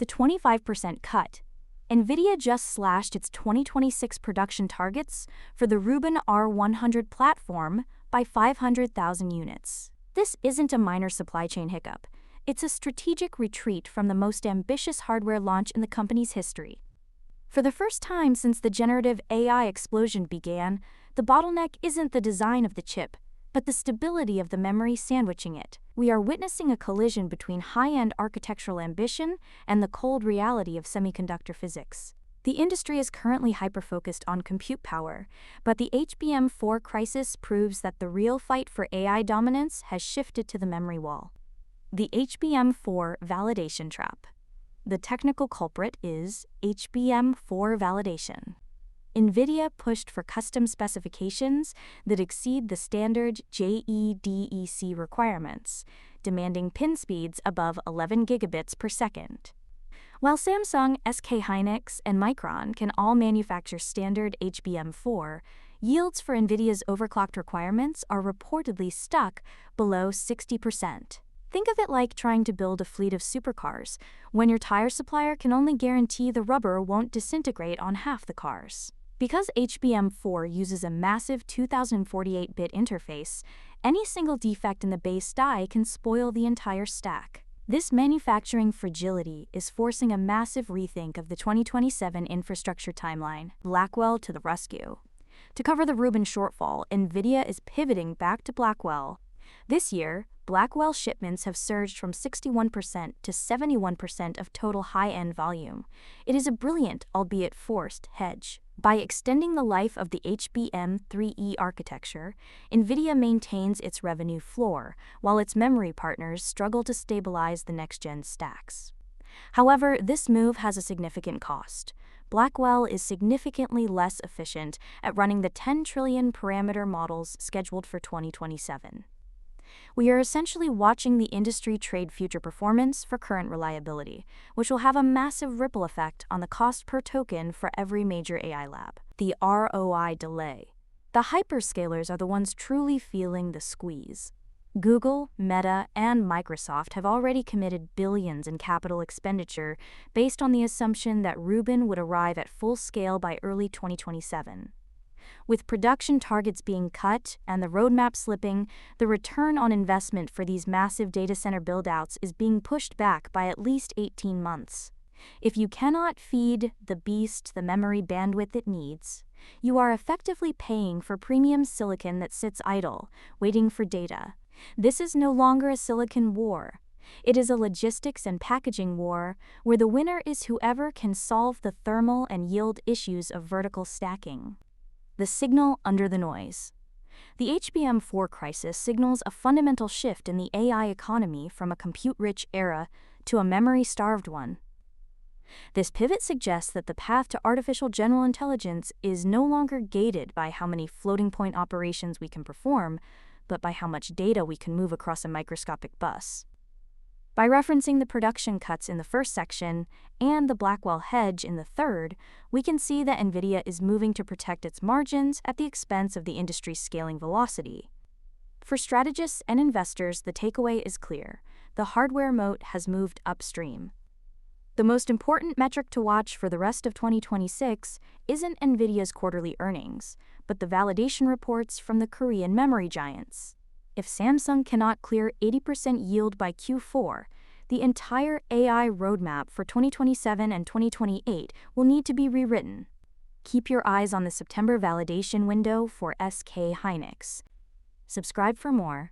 the 25% cut, NVIDIA just slashed its 2026 production targets for the Rubin R100 platform by 500,000 units. This isn't a minor supply chain hiccup. It's a strategic retreat from the most ambitious hardware launch in the company's history. For the first time since the generative AI explosion began, the bottleneck isn't the design of the chip, but the stability of the memory sandwiching it. We are witnessing a collision between high-end architectural ambition and the cold reality of semiconductor physics. The industry is currently hyper-focused on compute power, but the HBM4 crisis proves that the real fight for AI dominance has shifted to the memory wall. The HBM4 validation trap. The technical culprit is HBM4 validation. NVIDIA pushed for custom specifications that exceed the standard JEDEC requirements, demanding pin speeds above 11 gigabits per second. While Samsung, SK Hynix, and Micron can all manufacture standard HBM4, yields for NVIDIA's overclocked requirements are reportedly stuck below 60%. Think of it like trying to build a fleet of supercars, when your tire supplier can only guarantee the rubber won't disintegrate on half the cars. Because HBM4 uses a massive 2048-bit interface, any single defect in the base die can spoil the entire stack. This manufacturing fragility is forcing a massive rethink of the 2027 infrastructure timeline. Blackwell to the rescue. To cover the Rubin shortfall, NVIDIA is pivoting back to Blackwell. This year, Blackwell shipments have surged from 61% to 71% of total high-end volume. It is a brilliant, albeit forced, hedge. By extending the life of the HBM3E architecture, NVIDIA maintains its revenue floor, while its memory partners struggle to stabilize the next-gen stacks. However, this move has a significant cost. Blackwell is significantly less efficient at running the 10 trillion parameter models scheduled for 2027. We are essentially watching the industry trade future performance for current reliability, which will have a massive ripple effect on the cost per token for every major AI lab. The ROI delay. The hyperscalers are the ones truly feeling the squeeze. Google, Meta, and Microsoft have already committed billions in capital expenditure based on the assumption that Rubin would arrive at full scale by early 2027. With production targets being cut and the roadmap slipping, the return on investment for these massive data center build-outs is being pushed back by at least 18 months. If you cannot feed the beast the memory bandwidth it needs, you are effectively paying for premium silicon that sits idle, waiting for data. This is no longer a silicon war. It is a logistics and packaging war, where the winner is whoever can solve the thermal and yield issues of vertical stacking. The signal under the noise. The HBM4 crisis signals a fundamental shift in the AI economy from a compute-rich era to a memory-starved one. This pivot suggests that the path to artificial general intelligence is no longer gated by how many floating-point operations we can perform, but by how much data we can move across a microscopic bus. By referencing the production cuts in the first section and the Blackwell hedge in the third, we can see that NVIDIA is moving to protect its margins at the expense of the industry's scaling velocity. For strategists and investors, the takeaway is clear: the hardware moat has moved upstream. The most important metric to watch for the rest of 2026 isn't NVIDIA's quarterly earnings, but the validation reports from the Korean memory giants. If Samsung cannot clear 80% yield by Q4, the entire AI roadmap for 2027 and 2028 will need to be rewritten. Keep your eyes on the September validation window for SK Hynix. Subscribe for more.